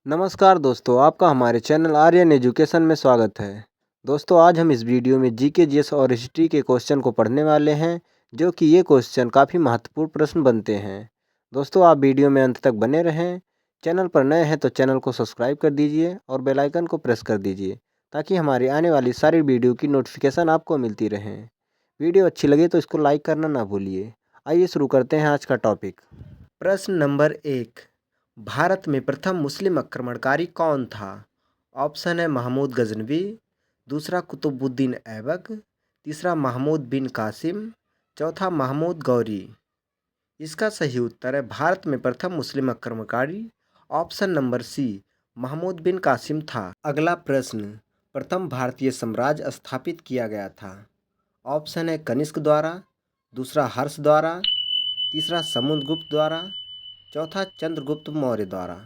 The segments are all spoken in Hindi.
नमस्कार दोस्तों, आपका हमारे चैनल आर्यन एजुकेशन में स्वागत है। दोस्तों, आज हम इस वीडियो में जीके, जीएस और हिस्ट्री के क्वेश्चन को पढ़ने वाले हैं, जो कि ये क्वेश्चन काफ़ी महत्वपूर्ण प्रश्न बनते हैं। दोस्तों, आप वीडियो में अंत तक बने रहें। चैनल पर नए हैं तो चैनल को सब्सक्राइब कर दीजिए और बेल आइकन को प्रेस कर दीजिए, ताकि हमारी आने वाली सारी वीडियो की नोटिफिकेशन आपको मिलती रहें। वीडियो अच्छी लगे तो इसको लाइक करना ना भूलिए। आइए शुरू करते हैं आज का टॉपिक। प्रश्न नंबर 1, भारत में प्रथम मुस्लिम आक्रमणकारी कौन था? ऑप्शन है महमूद गजनवी, दूसरा कुतुबुद्दीन ऐबक, तीसरा महमूद बिन कासिम, चौथा महमूद गौरी। इसका सही उत्तर है भारत में प्रथम मुस्लिम आक्रमणकारी ऑप्शन नंबर सी, महमूद बिन कासिम था। अगला प्रश्न, प्रथम भारतीय साम्राज्य स्थापित किया गया था? ऑप्शन है कनिष्क द्वारा, दूसरा हर्ष द्वारा, तीसरा समुद्रगुप्त द्वारा, चौथा चंद्रगुप्त मौर्य द्वारा।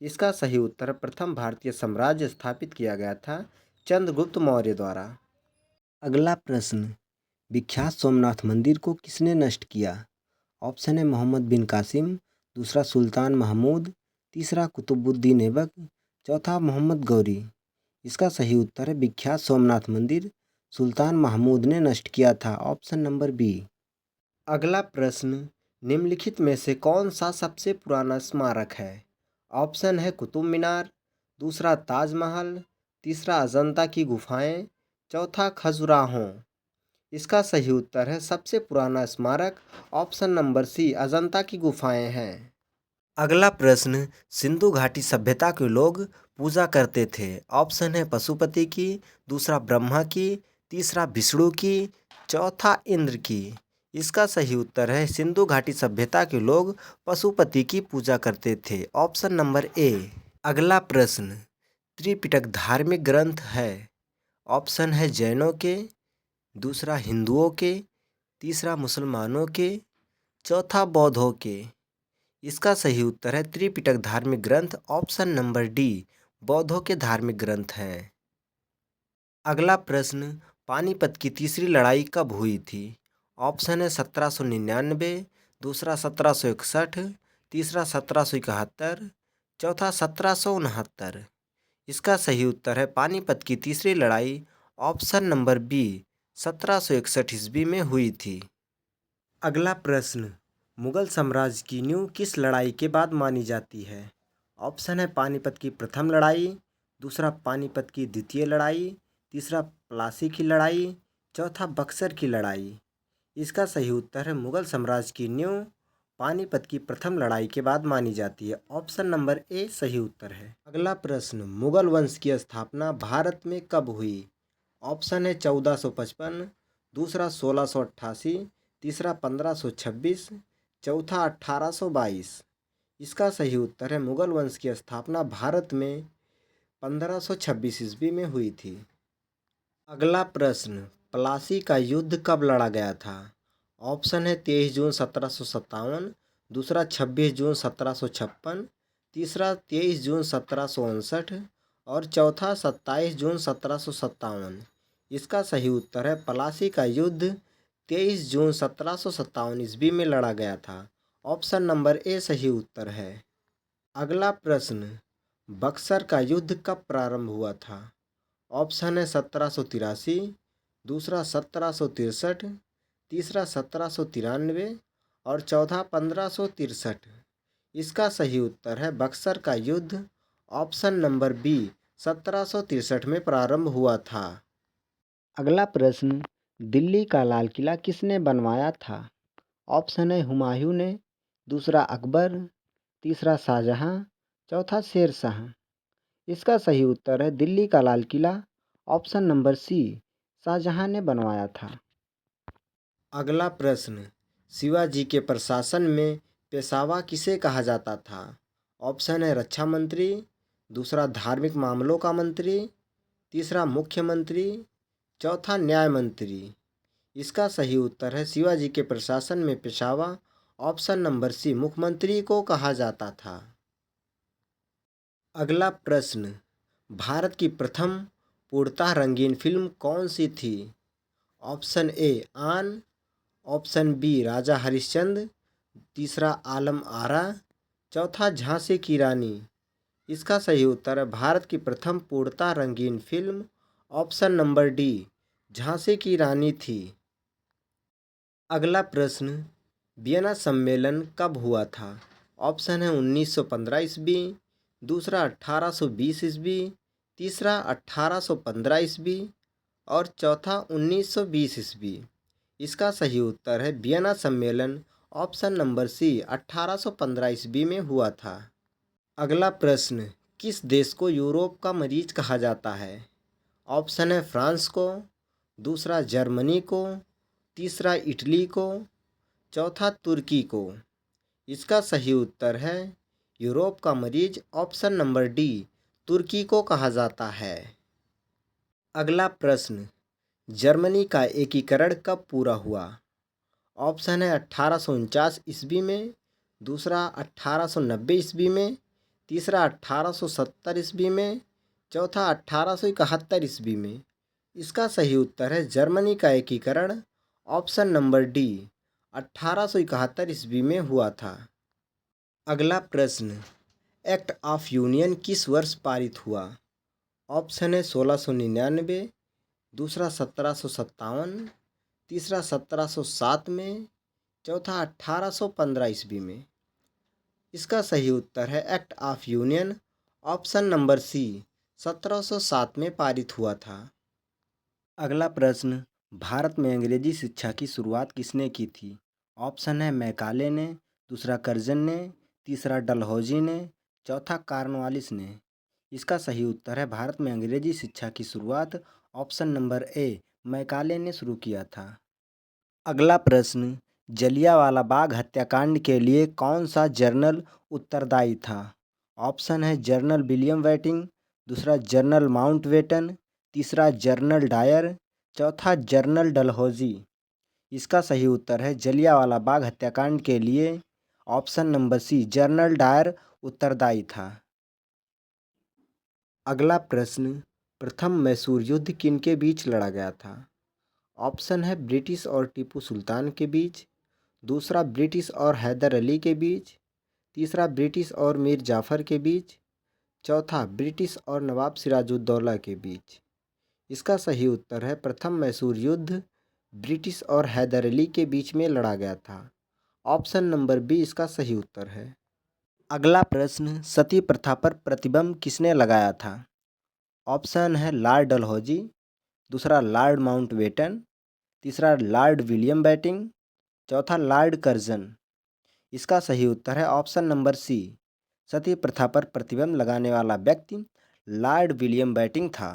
इसका सही उत्तर प्रथम भारतीय साम्राज्य स्थापित किया गया था चंद्रगुप्त मौर्य द्वारा। अगला प्रश्न, विख्यात सोमनाथ मंदिर को किसने नष्ट किया? ऑप्शन है मोहम्मद बिन कासिम, दूसरा सुल्तान महमूद, तीसरा कुतुबुद्दीन ऐबक, चौथा मोहम्मद गौरी। इसका सही उत्तर है विख्यात सोमनाथ मंदिर सुल्तान महमूद ने नष्ट किया था। Option number B. अगला प्रश्न, निम्नलिखित में से कौन सा सबसे पुराना स्मारक है? ऑप्शन है कुतुब मीनार, दूसरा ताजमहल, तीसरा अजंता की गुफाएं, चौथा खजुराहो। इसका सही उत्तर है सबसे पुराना स्मारक ऑप्शन नंबर सी, अजंता की गुफाएं हैं। अगला प्रश्न, सिंधु घाटी सभ्यता के लोग पूजा करते थे? ऑप्शन है पशुपति की, दूसरा ब्रह्मा की, तीसरा विष्णु की, चौथा इंद्र की। इसका सही उत्तर है सिंधु घाटी सभ्यता के लोग पशुपति की पूजा करते थे। Option number A. अगला प्रश्न, त्रिपिटक धार्मिक ग्रंथ है? ऑप्शन है जैनों के, दूसरा हिंदुओं के, तीसरा मुसलमानों के, चौथा बौद्धों के। इसका सही उत्तर है त्रिपिटक धार्मिक ग्रंथ ऑप्शन नंबर डी, बौद्धों के धार्मिक ग्रंथ हैं। अगला प्रश्न, पानीपत की तीसरी लड़ाई कब हुई थी? ऑप्शन है 1799, दूसरा 1761, तीसरा 1771, चौथा 1769। इसका सही उत्तर है पानीपत की तीसरी लड़ाई ऑप्शन नंबर बी, 1761 ईस्वी में हुई थी। अगला प्रश्न, मुगल साम्राज्य की नींव किस लड़ाई के बाद मानी जाती है? ऑप्शन है पानीपत की प्रथम लड़ाई, दूसरा पानीपत की द्वितीय लड़ाई, तीसरा प्लासी की लड़ाई, चौथा बक्सर की लड़ाई। इसका सही उत्तर है मुगल साम्राज्य की नींव पानीपत की प्रथम लड़ाई के बाद मानी जाती है। ऑप्शन नंबर ए सही उत्तर है। अगला प्रश्न, मुगल वंश की स्थापना भारत में कब हुई? ऑप्शन है 1455, दूसरा 1688, तीसरा 1526, चौथा 1822। इसका सही उत्तर है मुगल वंश की स्थापना भारत में 1526 ईस्वी में हुई थी। अगला प्रश्न, प्लासी का युद्ध कब लड़ा गया था? ऑप्शन है 23 जून 1757, दूसरा 26 जून 1756, तीसरा 23 जून 1759 और चौथा 27 जून 1757। इसका सही उत्तर है प्लासी का युद्ध 23 जून 1757 ईस्वी में लड़ा गया था। ऑप्शन नंबर ए सही उत्तर है। अगला प्रश्न, बक्सर का युद्ध कब प्रारंभ हुआ था? ऑप्शन है 1783, दूसरा 1763, तीसरा 1793 और चौथा 1563। इसका सही उत्तर है बक्सर का युद्ध ऑप्शन नंबर बी, 1763 में प्रारंभ हुआ था। अगला प्रश्न, दिल्ली का लाल किला किसने बनवाया था? ऑप्शन है हुमायूं ने, दूसरा अकबर, तीसरा शाहजहां, चौथा शेर शाह। इसका सही उत्तर है दिल्ली का लाल किला ऑप्शन नंबर सी, शाहजहां ने बनवाया था। अगला प्रश्न, शिवाजी के प्रशासन में पेशवा किसे कहा जाता था? ऑप्शन है रक्षा मंत्री, दूसरा धार्मिक मामलों का मंत्री, तीसरा मुख्यमंत्री, चौथा न्याय मंत्री। इसका सही उत्तर है शिवाजी के प्रशासन में पेशवा ऑप्शन नंबर सी, मुख्यमंत्री को कहा जाता था। अगला प्रश्न, भारत की प्रथम पूर्णतः रंगीन फिल्म कौन सी थी? ऑप्शन ए आन, ऑप्शन बी राजा हरिश्चंद्र, तीसरा आलम आरा, चौथा झांसी की रानी। इसका सही उत्तर है भारत की प्रथम पूर्णतः रंगीन film option number D Jhansi की रानी थी। अगला प्रश्न, वियना सम्मेलन कब हुआ था? ऑप्शन है 1915 ईस्वी, दूसरा 1820 ईस्वी, तीसरा 1815 ईस्वी और चौथा 1920 ईस्वी। इसका सही उत्तर है वियना सम्मेलन ऑप्शन नंबर सी 1815 ईस्वी में हुआ था। अगला प्रश्न, किस देश को यूरोप का मरीज कहा जाता है? ऑप्शन है फ्रांस को, दूसरा जर्मनी को, तीसरा इटली को, चौथा तुर्की को। इसका सही उत्तर है यूरोप का मरीज ऑप्शन नंबर डी तुर्की को कहा जाता है। अगला प्रश्न, जर्मनी का एकीकरण कब पूरा हुआ? ऑप्शन है 1849 ईस्वी में, दूसरा 1890 ईस्वी में, तीसरा 1870 ईस्वी में, चौथा 1871 ईस्वी में। इसका सही उत्तर है जर्मनी का एकीकरण ऑप्शन नंबर डी 1871 ईस्वी में हुआ था। अगला प्रश्न, एक्ट ऑफ यूनियन किस वर्ष पारित हुआ? ऑप्शन है 1699, दूसरा 1757, तीसरा 1707 में, चौथा 1815 ईस्वी में। इसका सही उत्तर है act of union option number C 1707 में पारित हुआ था। अगला प्रश्न, भारत में अंग्रेजी शिक्षा की शुरुआत किसने की थी? ऑप्शन है मैकाले ने, दूसरा कर्जन ने, तीसरा डलहौजी ने, चौथा कार्नवालिस ने। इसका सही उत्तर है भारत में अंग्रेजी शिक्षा की शुरुआत ऑप्शन नंबर ए मैकाले ने शुरू किया था। अगला प्रश्न, जलियांवाला बाग हत्याकांड के लिए कौन सा जर्नल उत्तरदायी था? ऑप्शन है जर्नल विलियम वेटिंग, दूसरा जर्नल माउंटबेटन, तीसरा जर्नल डायर, चौथा जर्नल डलहौजी। इसका सही उत्तर है जलियांवाला बाग हत्याकांड के लिए option number C general Dyer उत्तरदायी था। अगला प्रश्न, प्रथम मैसूर युद्ध किनके बीच लड़ा गया था? ऑप्शन है ब्रिटिश और टीपू सुल्तान के बीच, दूसरा ब्रिटिश और हैदर अली के बीच, तीसरा ब्रिटिश और मीर जाफ़र के बीच, चौथा ब्रिटिश और नवाब सिराजुद्दौला के बीच। इसका सही उत्तर है प्रथम मैसूर युद्ध ब्रिटिश और हैदर अली के बीच में लड़ा गया था। ऑप्शन नंबर बी इसका सही उत्तर है। अगला प्रश्न, सती प्रथा पर प्रतिबंध किसने लगाया था? ऑप्शन है लॉर्ड डलहौजी, दूसरा लॉर्ड माउंटबेटन, तीसरा लॉर्ड विलियम बेटिंग, चौथा लॉर्ड कर्जन। इसका सही उत्तर है ऑप्शन नंबर सी सती प्रथा पर प्रतिबंध लगाने वाला व्यक्ति लॉर्ड विलियम बेटिंग था।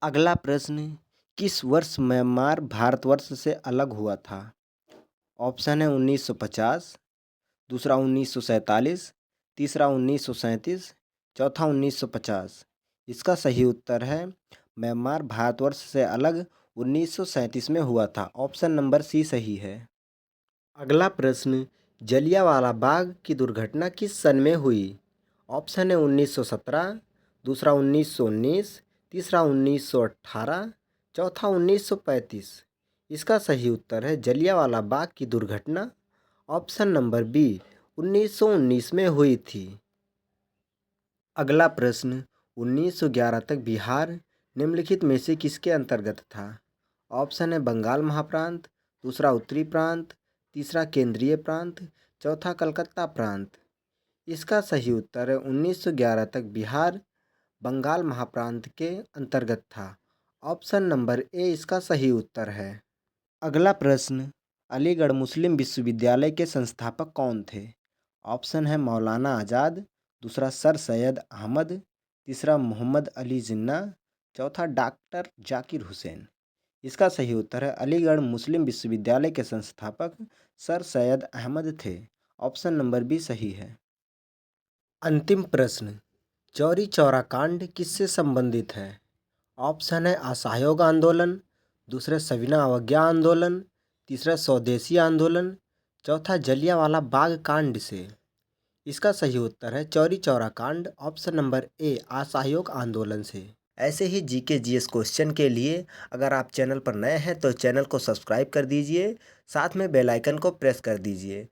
अगला प्रश्न, किस वर्ष म्यांमार भारतवर्ष से अलग हुआ था? ऑप्शन है 1950, दूसरा 1947, तीसरा 1937, चौथा 1950। इसका सही उत्तर है म्यांमार भारतवर्ष से अलग 1937 में हुआ था। ऑप्शन नंबर सी सही है। अगला प्रश्न, जलियांवाला बाग की दुर्घटना किस सन में हुई? ऑप्शन है 1917, दूसरा 1919, तीसरा 1918, चौथा 1935। इसका सही उत्तर है जलियांवाला बाग की दुर्घटना ऑप्शन नंबर बी 1919 में हुई थी। अगला प्रश्न, 1911 तक बिहार निम्नलिखित में से किसके अंतर्गत था? ऑप्शन है बंगाल महाप्रांत, दूसरा उत्तरी प्रांत, तीसरा केंद्रीय प्रांत, चौथा कलकत्ता प्रांत। इसका सही उत्तर है 1911 तक बिहार बंगाल महाप्रांत के अंतर्गत था। ऑप्शन नंबर ए इसका सही उत्तर है। अगला प्रश्न, अलीगढ़ मुस्लिम विश्वविद्यालय के संस्थापक कौन थे? ऑप्शन है मौलाना आज़ाद, दूसरा सर सैयद अहमद, तीसरा मोहम्मद अली जिन्ना, चौथा डॉक्टर जाकिर हुसैन। इसका सही उत्तर है अलीगढ़ मुस्लिम विश्वविद्यालय के संस्थापक सर सैयद अहमद थे। ऑप्शन नंबर बी सही है। अंतिम प्रश्न, चौरी चौरा कांड किससे संबंधित है? ऑप्शन है असहयोग आंदोलन, दूसरा सविनय अवज्ञा आंदोलन, तीसरा स्वदेशी आंदोलन, चौथा जलियांवाला बाग कांड से। इसका सही उत्तर है चौरी चौरा कांड ऑप्शन नंबर ए असहयोग आंदोलन से। ऐसे ही जीके जीएस क्वेश्चन के लिए अगर आप चैनल पर नए हैं तो चैनल को सब्सक्राइब कर दीजिए, साथ में बेल आइकन को प्रेस कर दीजिए